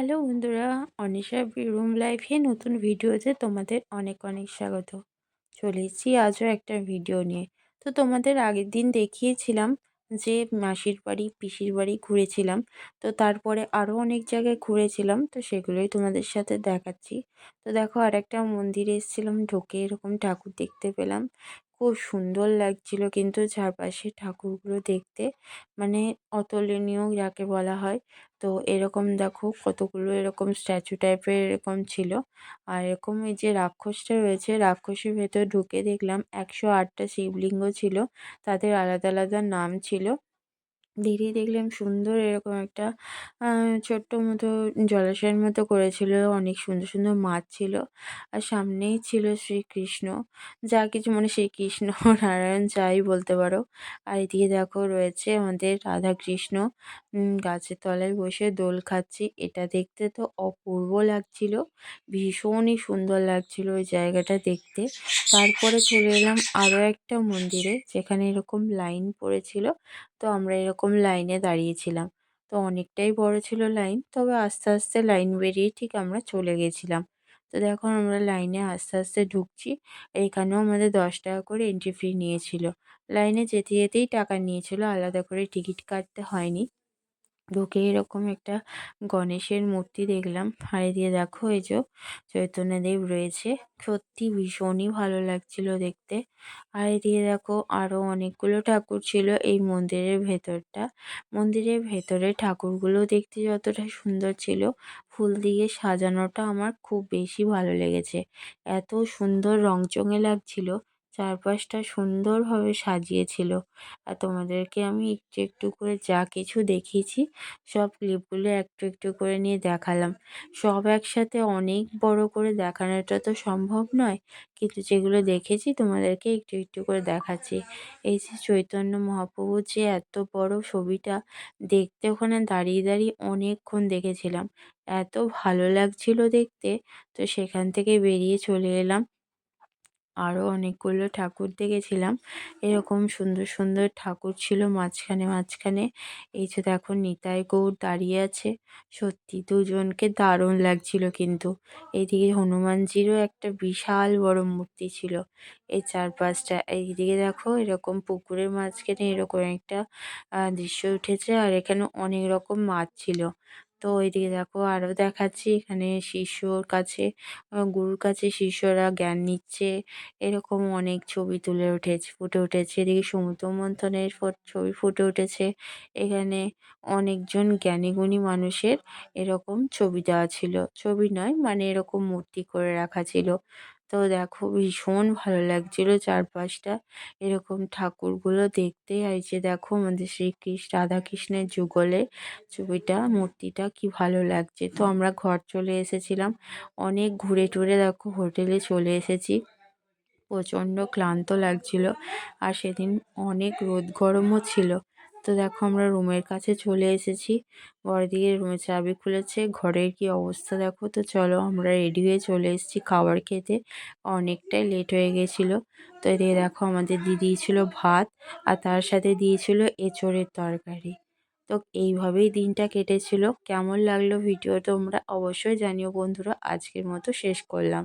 Hello বন্ধুরা, Anisha room লাইফে নতুন ভিডিওতে তোমাদের অনেক অনেক স্বাগত। চলে এসেছি আজও একটা ভিডিও নিয়ে। তো তোমাদের আগের দিন দেখিয়েছিলাম যে মাসির বাড়ি পিসির বাড়ি ঘুরেছিলাম। তো তারপরে আরও অনেক জায়গায় ঘুরেছিলাম, তো সেগুলোই তোমাদের সাথে দেখাচ্ছি। তো দেখো, আর একটা মন্দিরে এসেছিলাম, ঢুকে এরকম ঠাকুর দেখতে পেলাম। খুব সুন্দর লাগছিল কিন্তু চারপাশে ঠাকুরগুলো দেখতে, মানে অতুলনীয় যাকে বলা হয়। তো এরকম দেখো কতগুলো এরকম স্ট্যাচু টাইপের এরকম ছিল। আর এরকম এই যে রাক্ষসটা রয়েছে, রাক্ষসের ভেতর ঢুকে দেখলাম 108টা শিবলিঙ্গ ছিল। তাদের আলাদা আলাদা নাম ছিল। বেরিয়ে দেখলাম সুন্দর এরকম একটা ছোট্ট মতো জলাশয়ের মতো করেছিল। অনেক সুন্দর সুন্দর মাছ ছিল। আর সামনেই ছিল শ্রীকৃষ্ণ, যা কিছু মানে শ্রীকৃষ্ণ নারায়ণ যাই বলতে পারো। আর এদিকে দেখো রয়েছে আমাদের রাধা কৃষ্ণ গাছের তলায় বসে দোল খাচ্ছি। এটা দেখতে তো অপূর্ব লাগছিল, ভীষণই সুন্দর লাগছিল ওই জায়গাটা দেখতে। তারপরে চলে এলাম আরও একটা মন্দিরে, যেখানে এরকম লাইন পড়েছিল। তো আমরা এরকম লাইনে দাঁড়িয়েছিলাম। তো অনেকটাই বড় ছিল লাইন, তবে আস্তে আস্তে লাইন বেরিয়ে ঠিক আমরা চলে গেছিলাম। তো দেখো আমরা লাইনে আস্তে আস্তে ঢুকছি। এখানেও আমাদের 10 টাকা করে এন্ট্রি ফি নিয়েছিল। লাইনে যেতে যেতেই টাকা নিয়েছিল, আলাদা করে টিকিট কাটতে হয়নি। ঢুকে এরকম একটা গণেশের মূর্তি দেখলাম। আর এদিকে দেখো এই যে চৈতন্যদেব রয়েছে, সত্যি ভীষণই ভালো লাগছিল দেখতে। আর এদিকে দেখো আরো অনেকগুলো ঠাকুর ছিল এই মন্দিরের ভেতরটা। মন্দিরের ভেতরে ঠাকুরগুলো দেখতে যতটা সুন্দর ছিল, ফুল দিয়ে সাজানোটা আমার খুব বেশি ভালো লেগেছে। এত সুন্দর রংচঙে লাগছিল, চারপাশটা সুন্দরভাবে সাজিয়েছিল। আর তোমাদেরকে আমি একটু একটু করে যা কিছু দেখিয়েছি, সব ক্লিপগুলো একটু একটু করে নিয়ে দেখালাম। সব একসাথে অনেক বড় করে দেখানোটা তো সম্ভব নয়, কিন্তু যেগুলো দেখেছি তোমাদেরকে একটু একটু করে দেখাচ্ছি। এই যে চৈতন্য মহাপ্রভুর যে এত বড় ছবিটা, দেখতে ওখানে দাঁড়িয়ে দাঁড়িয়ে অনেকক্ষণ দেখেছিলাম। এত ভালো লাগছিল দেখতে। তো সেখান থেকে বেরিয়ে চলে এলাম। আরও অনেকগুলো ঠাকুর দেখেছিলাম। এরকম সুন্দর সুন্দর ঠাকুর ছিল মাঝখানে মাঝখানে। এই যে দেখো নিতাই গৌর দাঁড়িয়ে আছে, সত্যি দুজনকে দারুণ লাগছিল কিন্তু। এইদিকে হনুমানজিরও একটা বিশাল বড় মূর্তি ছিল। এই চারপাশটা এইদিকে দেখো এরকম পুকুরের মাঝখানে এরকম একটা দৃশ্য উঠেছে। আর এখানে অনেক রকম মাছ ছিল। তো ওইদিকে দেখো আরও দেখাচ্ছি, এখানে শিষ্যর কাছে গুরুর কাছে শিষ্যরা জ্ঞান নিচ্ছে। এরকম অনেক ছবি ফুটে উঠেছে। এদিকে সমুদ্র মন্থনের ছবি ফুটে উঠেছে। এখানে অনেকজন জ্ঞানীগুণী মানুষের এরকম ছবি দেওয়া ছিল, ছবি নয় মানে এরকম মূর্তি করে রাখা ছিল। তো দেখো ভীষণ ভালো লাগছিল চারপাশটা এরকম ঠাকুরগুলো দেখতে। আর এই যে দেখো আমাদের শ্রীকৃষ্ণ রাধাকৃষ্ণের যুগলের ছবিটা, মূর্তিটা কি ভালো লাগছে। তো আমরা ঘর চলে এসেছিলাম, অনেক ঘুরে টুরে দেখো হোটেলে চলে এসেছি। প্রচণ্ড ক্লান্ত লাগছিল, আর সেদিন অনেক রোদ গরমও ছিল। তো দেখো আমরা রুমের কাছে চলে এসেছি। বড়দিকে রুমের চাবি খুলেছে, ঘরের কি অবস্থা দেখো। তো চলো আমরা রেডি হয়ে চলে এসেছি খাবার খেতে, অনেকটাই লেট হয়ে গেছিলো। তো এদিকে দেখো আমাদের দিয়েছিল ভাত, আর তার সাথে দিয়েছিল এঁচোড়ের তরকারি। তো এইভাবেই দিনটা কেটেছিল। কেমন লাগলো ভিডিও তোমরা অবশ্যই জানিও বন্ধুরা। আজকের মতো শেষ করলাম।